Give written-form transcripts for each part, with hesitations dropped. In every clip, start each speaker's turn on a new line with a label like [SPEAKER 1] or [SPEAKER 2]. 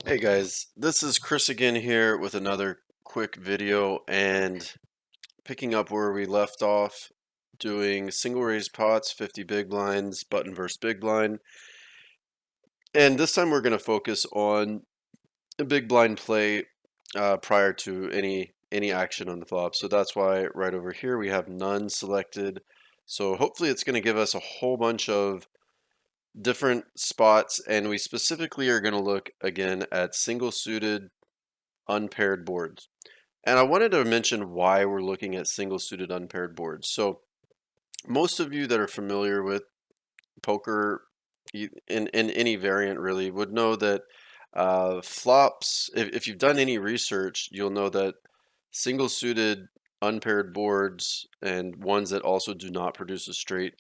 [SPEAKER 1] Hey guys, this is Chris again here with another quick video and picking up where we left off doing single raised pots, 50 big blinds, button versus big blind. And this time we're going to focus on a big blind play prior to any action on the flop. So that's why right over here we have none selected. So hopefully it's going to give us a whole bunch of different spots, and we specifically are going to look again at single suited unpaired boards. And I wanted to mention why we're looking at single suited unpaired boards. So most of you that are familiar with poker in any variant really would know that flops, if you've done any research, you'll know that single suited unpaired boards and ones that also do not produce a straight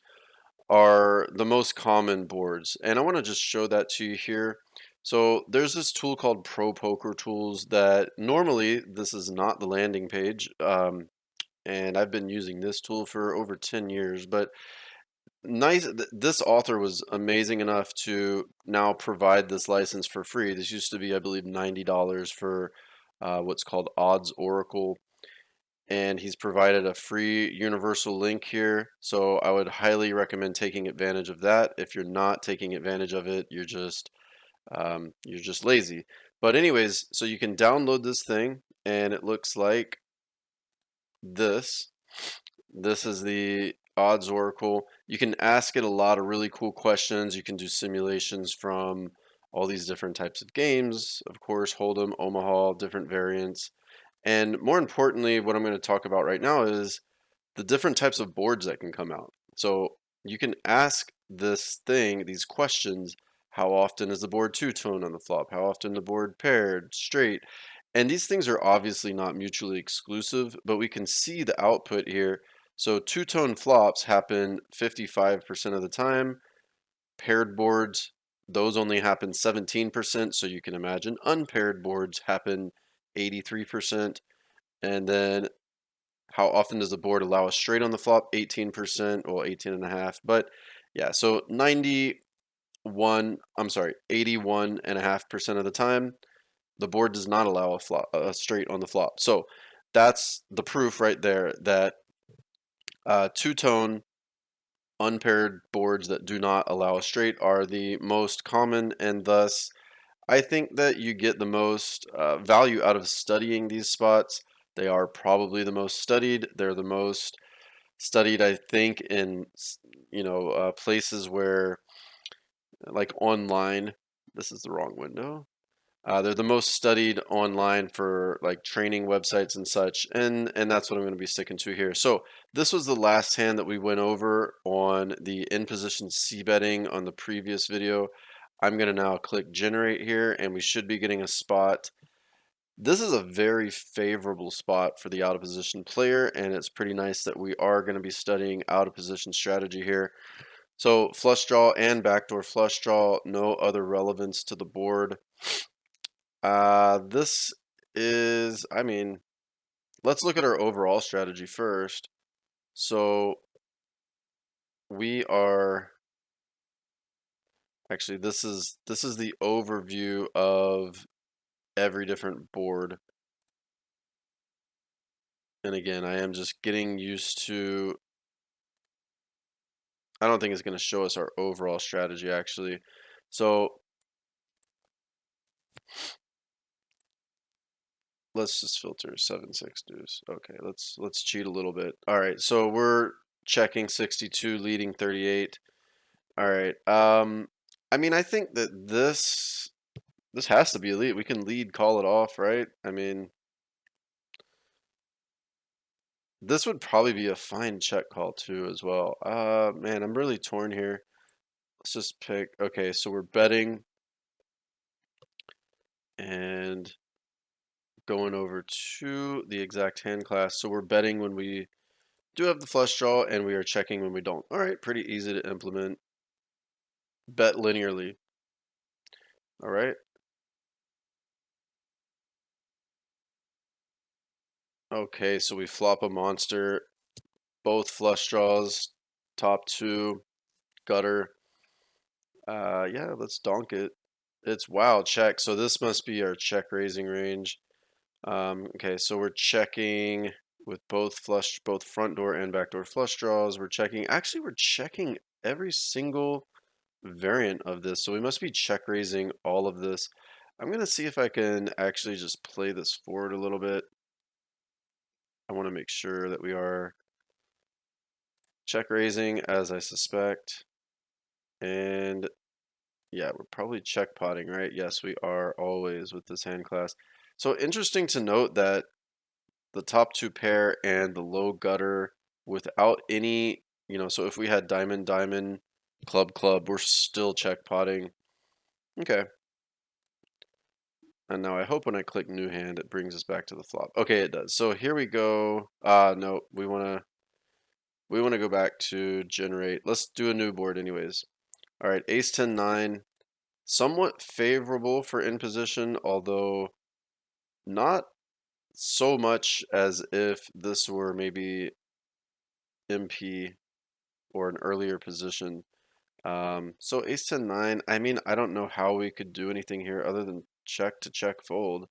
[SPEAKER 1] are the most common boards. And I want to just show that to you here. So there's this tool called Pro Poker Tools that normally this is not the landing page. And I've been using this tool for over 10 years, but this author was amazing enough to now provide this license for free. This used to be, I believe, $90 for what's called Odds Oracle, and he's provided a free universal link here. So I would highly recommend taking advantage of that. If you're not taking advantage of it, you're just lazy. But anyways, so you can download this thing, and it looks like this. This is the Odds Oracle. You can ask it a lot of really cool questions. You can do simulations from all these different types of games, of course, Hold'em, Omaha, different variants. And more importantly, what I'm going to talk about right now is the different types of boards that can come out. So you can ask this thing these questions. How often is the board two-tone on the flop? How often the board paired, straight? And these things are obviously not mutually exclusive, but we can see the output here. So two-tone flops happen 55% of the time. Paired boards, those only happen 17%. So you can imagine unpaired boards happen 83%. And then how often does the board allow a straight on the flop? 18%, well, 18 and a half. But yeah, so 81.5% of the time, the board does not allow a straight on the flop. So that's the proof right there that two-tone unpaired boards that do not allow a straight are the most common, and thus I think that you get the most value out of studying these spots. They are probably the most studied. They're the most studied, I think, in places where, like online. This is the wrong window. They're the most studied online for like training websites and such, and that's what I'm going to be sticking to here. So this was the last hand that we went over on the in position C betting on the previous video. I'm going to now click generate here, and we should be getting a spot. This is a very favorable spot for the out of position player, and it's pretty nice that we are going to be studying out of position strategy here. So flush draw and backdoor flush draw, no other relevance to the board. This is, I mean, let's look at our overall strategy first. So we are actually this is the overview of every different board. And again, I am just getting used to, I don't think it's going to show us our overall strategy actually. So let's just filter 7-6 deuce. Okay, let's cheat a little bit. All right, so we're checking 62, leading 38. All right. I mean, I think that this has to be elite. We can lead, call it off, right? I mean, this would probably be a fine check call too as well. Man, I'm really torn here. Let's just pick. Okay, so we're betting and going over to the exact hand class. So we're betting when we do have the flush draw, and we are checking when we don't. All right, pretty easy to implement. Bet linearly. All right. Okay, so we flop a monster, both flush draws, top two, gutter. Yeah, let's donk it. It's wow, check. So this must be our check raising range. Okay, so we're checking with both front door and back door flush draws. Actually, we're checking every single variant of this. So we must be check raising all of this. I'm gonna see if I can actually just play this forward a little bit. I want to make sure that we are check raising as I suspect. And yeah, we're probably check potting, right? Yes, we are always with this hand class. So interesting to note that the top two pair and the low gutter without any, so if we had diamond, diamond, club, club, we're still check potting. Okay. And now I hope when I click new hand, it brings us back to the flop. Okay, it does. So here we go. No, we wanna go back to generate. Let's do a new board anyways. All right, ace 10 9, somewhat favorable for in position, although not so much as if this were maybe MP or an earlier position. So ace 10 9, I mean, I don't know how we could do anything here other than check to check fold.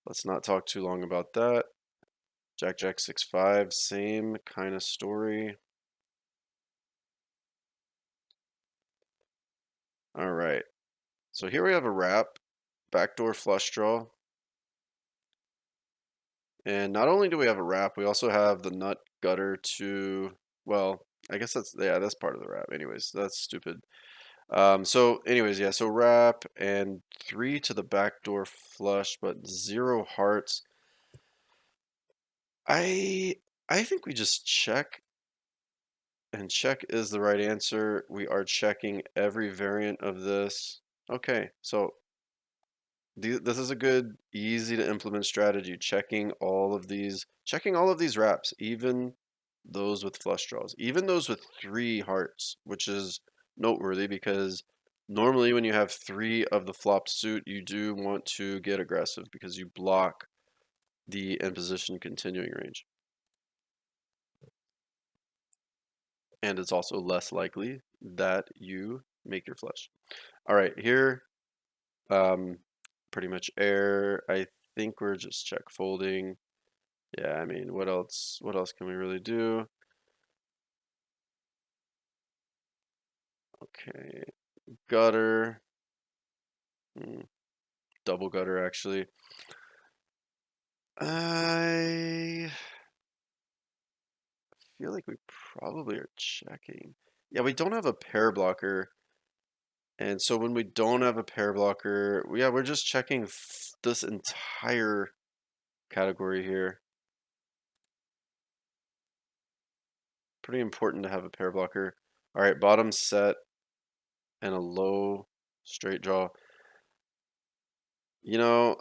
[SPEAKER 1] Let's not talk too long about that. Jack Jack 6 5, same kind of story. All right. So here we have a wrap, backdoor flush draw. And not only do we have a wrap, we also have the nut gutter to, well, I guess that's part of the wrap. Anyways, that's stupid. So anyways, yeah, so wrap and 3 to the backdoor flush, but 0 hearts. I I think we just check, and check is the right answer. We are checking every variant of this. Okay, so this is a good, easy to implement strategy. Checking all of these wraps, even those with flush draws, even those with 3 hearts, which is noteworthy because normally when you have 3 of the flopped suit, you do want to get aggressive because you block the in position continuing range. And it's also less likely that you make your flush. All right, here, um, pretty much air. I think we're just check folding. Yeah, I mean, what else? What else can we really do? Okay, gutter, mm, double gutter actually. I feel like we probably are checking. Yeah, we don't have a pair blocker, and so when we don't have a pair blocker, yeah, we're just checking this entire category here. Pretty important to have a pair blocker. All right, bottom set and a low straight draw. You know,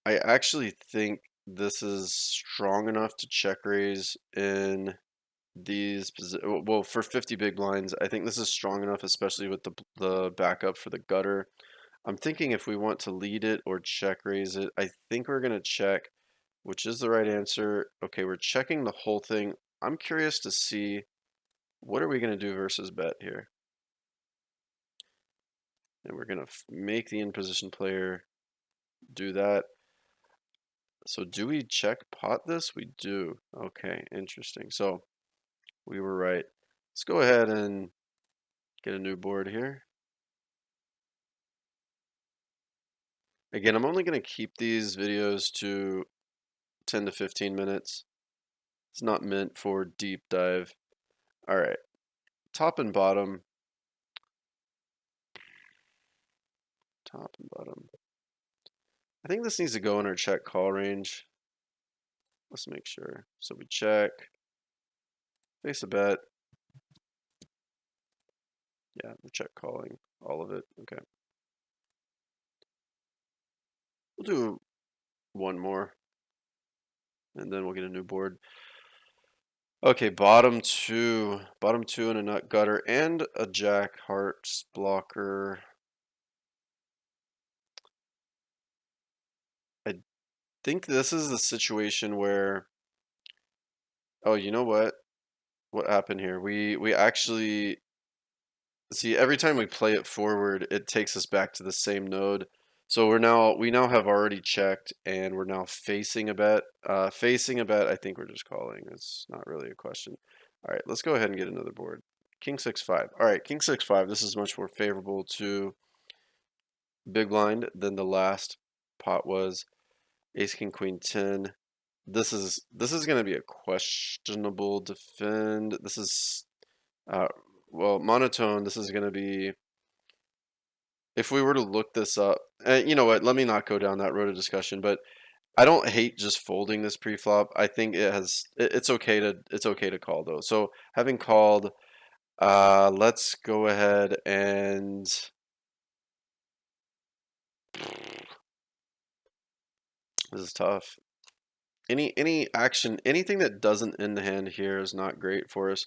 [SPEAKER 1] I actually think this is strong enough to check raise in well, for 50 big blinds. I think this is strong enough, especially with the backup for the gutter. I'm thinking if we want to lead it or check raise it, I think we're gonna check, which is the right answer. Okay, we're checking the whole thing. I'm curious to see what are we gonna do versus bet here. And we're gonna make the in position player do that. So do we check pot this? We do. Okay, interesting. So we were right. Let's go ahead and get a new board here. Again, I'm only going to keep these videos to 10 to 15 minutes. It's not meant for deep dive. All right, top and bottom. Top and bottom. I think this needs to go in our check call range. Let's make sure. So we check, face a bet. Yeah, we're check calling all of it. Okay. We'll do one more and then we'll get a new board. Okay, bottom two and a nut gutter and a jack hearts blocker. I think this is the situation where, oh, you know what? What happened here? We actually See, every time we play it forward, it takes us back to the same node. So we now have already checked, and we're now facing a bet. Facing a bet, I think we're just calling. It's not really a question. All right, let's go ahead and get another board. King 6-5. All right, King 6-5. This is much more favorable to big blind than the last pot was. Ace King Queen 10. This is going to be a questionable defend. This is uh, well, monotone. This is going to be, if we were to look this up, and you know what? Let me not go down that road of discussion. But I don't hate just folding this pre-flop. I think it's okay to call though. So having called, let's go ahead and this is tough. Any action, anything that doesn't end the hand here is not great for us.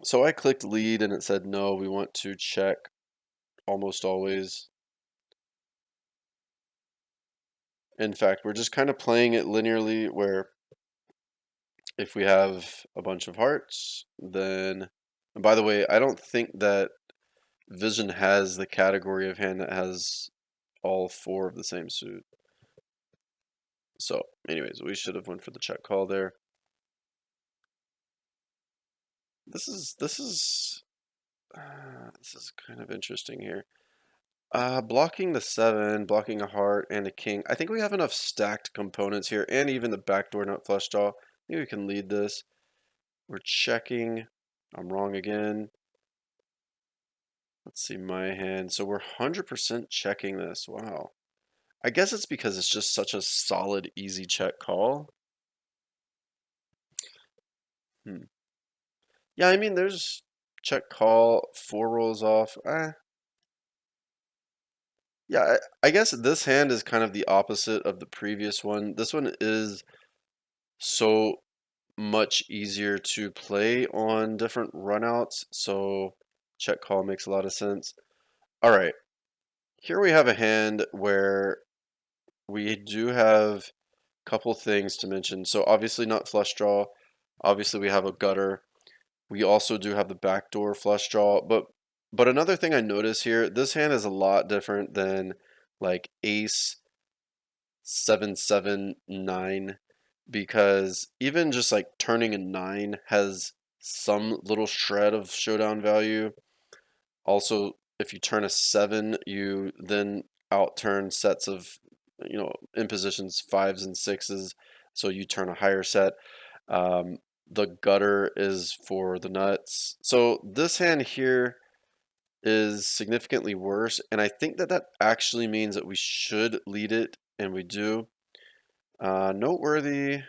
[SPEAKER 1] So I clicked lead and it said no, we want to check almost always. In fact, we're just kind of playing it linearly where if we have a bunch of hearts, then, and by the way, I don't think that Vision has the category of hand that has all four of the same suit. So anyways, we should have went for the check call there. This is kind of interesting here. Blocking the 7, blocking a heart and a king. I think we have enough stacked components here, and even the backdoor nut flush draw. Maybe we can lead this. We're checking. I'm wrong again. Let's see my hand. So we're 100% checking this. Wow. I guess it's because it's just such a solid, easy check call. Yeah, I mean, there's check call, 4 rolls off. Yeah, I guess this hand is kind of the opposite of the previous one. This one is so much easier to play on different runouts, so check call makes a lot of sense. All right, here we have a hand where we do have a couple things to mention. So obviously not flush draw. Obviously we have a gutter. We also do have the backdoor flush draw, but another thing I notice here, this hand is a lot different than like ace 7-7-9, because even just like turning a 9 has some little shred of showdown value. Also, if you turn a 7, you then outturn sets of, in positions 5s and 6s, so you turn a higher set. The gutter is for the nuts. So this hand here is significantly worse, and I think that that actually means that we should lead it, and we do. Noteworthy,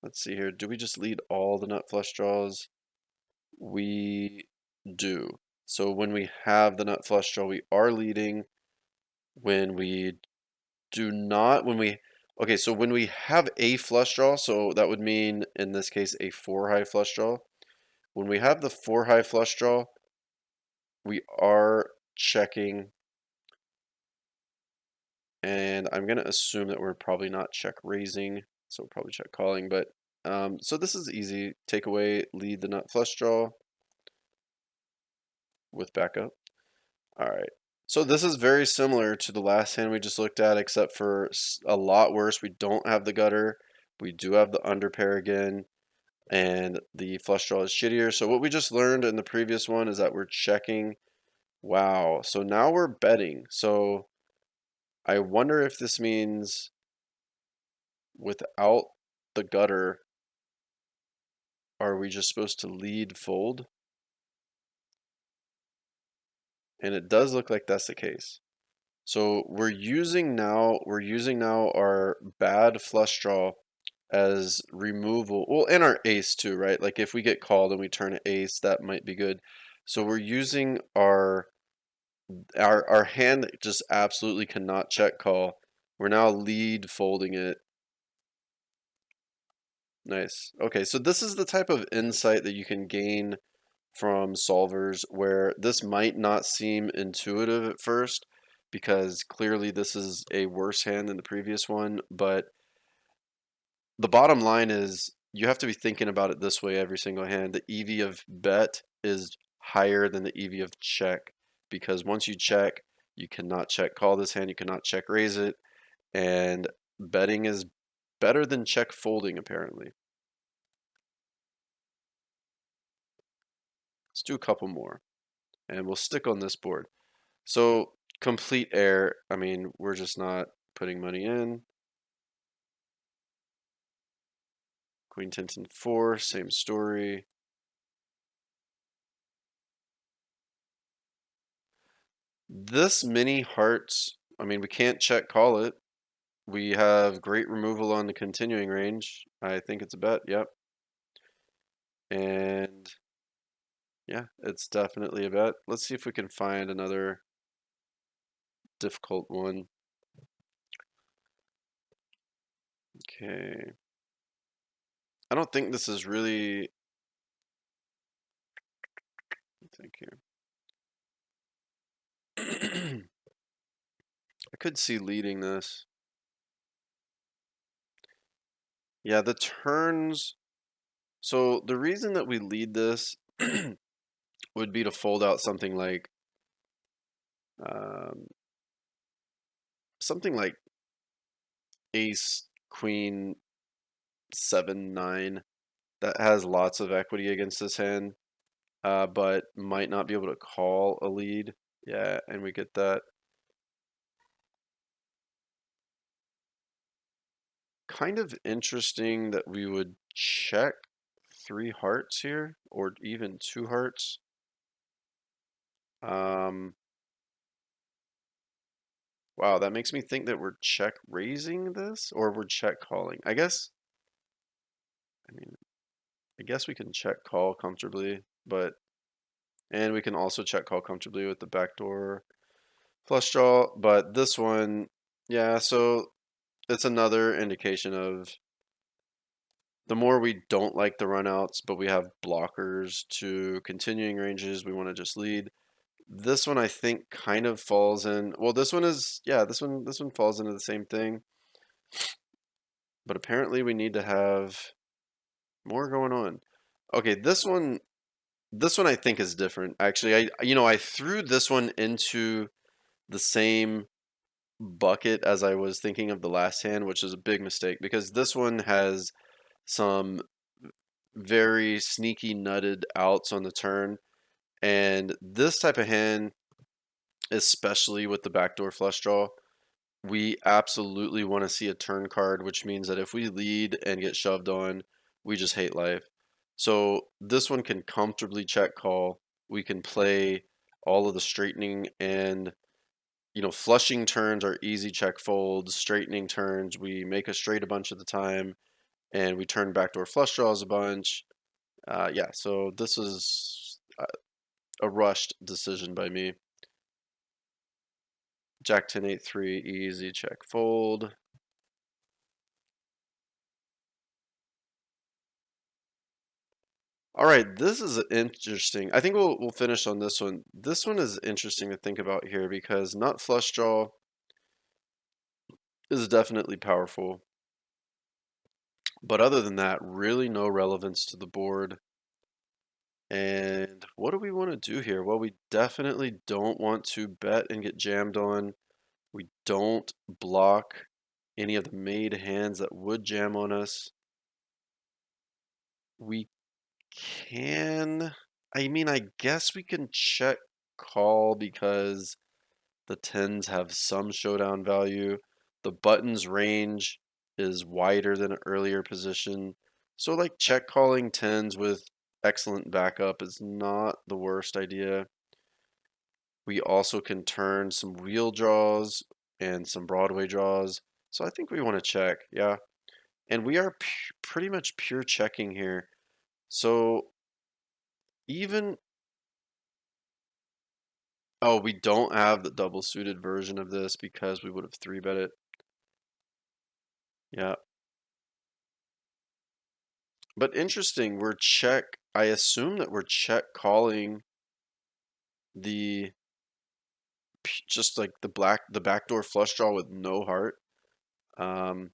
[SPEAKER 1] let's see here. Do we just lead all the nut flush draws? We do. So when we have the nut flush draw, we are leading. When we do not, okay, so when we have a flush draw, so that would mean in this case a 4 high flush draw. When we have the 4 high flush draw, we are checking, and I'm going to assume that we're probably not check raising, so we'll probably check calling, but so this is easy. Take away, lead the nut flush draw with backup. All right. So this is very similar to the last hand we just looked at, except for a lot worse. We don't have the gutter. We do have the underpair again, and the flush draw is shittier. So what we just learned in the previous one is that we're checking. Wow. So now we're betting. So I wonder if this means without the gutter, are we just supposed to lead fold? And it does look like that's the case. So we're using now our bad flush draw as removal. Well, and our ace too, right? Like if we get called and we turn an ace, that might be good. So we're using our hand that just absolutely cannot check call. We're now lead folding it. Nice. Okay, so this is the type of insight that you can gain from solvers where this might not seem intuitive at first, because clearly this is a worse hand than the previous one, but the bottom line is you have to be thinking about it this way every single hand. The EV of bet is higher than the EV of check, because once you check, you cannot check call this hand, you cannot check raise it, and betting is better than check folding apparently. Let's do a couple more, and we'll stick on this board. So complete air, I mean, we're just not putting money in. Queen 10 10 4, same story. This many hearts, I mean, we can't check call it. We have great removal on the continuing range. I think it's a bet, yep. And yeah, it's definitely a bet. Let's see if we can find another difficult one. Okay. I don't think this is really, thank you. I could see leading this. Yeah, the turns. So the reason that we lead this would be to fold out um, something like ace, queen, 7, 9 that has lots of equity against this hand, but might not be able to call a lead. Yeah, and we get that. Kind of interesting that we would check 3 hearts here, or even 2 hearts. Um, wow, that makes me think that we're check raising this, or we're check calling. I mean, I guess we can check call comfortably, and we can also check call comfortably with the backdoor flush draw, but this one, yeah, so it's another indication of the more we don't like the runouts, but we have blockers to continuing ranges, we want to just lead. This one I think kind of falls in, well, this one is, yeah, this one falls into the same thing, but apparently we need to have more going on. Okay, this one I think is different. Actually, I threw this one into the same bucket as I was thinking of the last hand, which is a big mistake because this one has some very sneaky nutted outs on the turn. And this type of hand, especially with the backdoor flush draw, we absolutely want to see a turn card, which means that if we lead and get shoved on, we just hate life. So this one can comfortably check call. We can play all of the straightening and flushing turns are easy check folds, straightening turns, we make a straight a bunch of the time, and we turn backdoor flush draws a bunch. Yeah, so this is a rushed decision by me. Jack 10 8 3, easy check fold. All right, this is interesting. I think we'll finish on this one. This one is interesting to think about here because nut flush draw is definitely powerful. But other than that, really no relevance to the board. And what do we want to do here? Well, we definitely don't want to bet and get jammed on. We don't block any of the made hands that would jam on us. We can, I mean, I guess we can check call because the tens have some showdown value. The button's range is wider than an earlier position. So like check calling tens with excellent backup is not the worst idea. We also can turn some wheel draws and some Broadway draws. So I think we want to check, yeah. And we are pretty much pure checking here. So even, oh, we don't have the double suited version of this because we would have 3-bet it. Yeah. But interesting, we're check, I assume that we're check calling the, just like the backdoor flush draw with no heart. Um,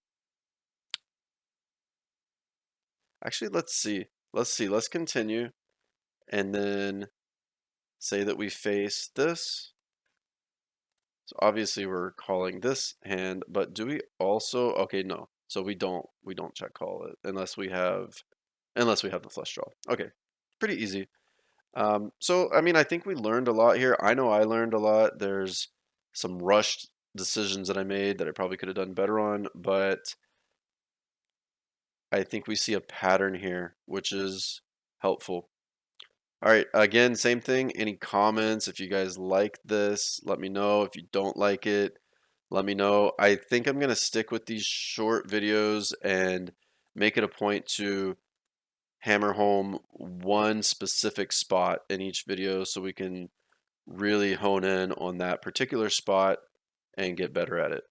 [SPEAKER 1] Actually, let's see. Let's continue. And then say that we face this. So obviously we're calling this hand, but do we also, okay, no. So we don't check call it unless we have the flush draw. Okay, pretty easy. So I mean, I think we learned a lot here. I know I learned a lot. There's some rushed decisions that I made that I probably could have done better on, but I think we see a pattern here, which is helpful. All right, again, same thing. Any comments? If you guys like this, let me know. If you don't like it, let me know. I think I'm going to stick with these short videos and make it a point to hammer home one specific spot in each video so we can really hone in on that particular spot and get better at it.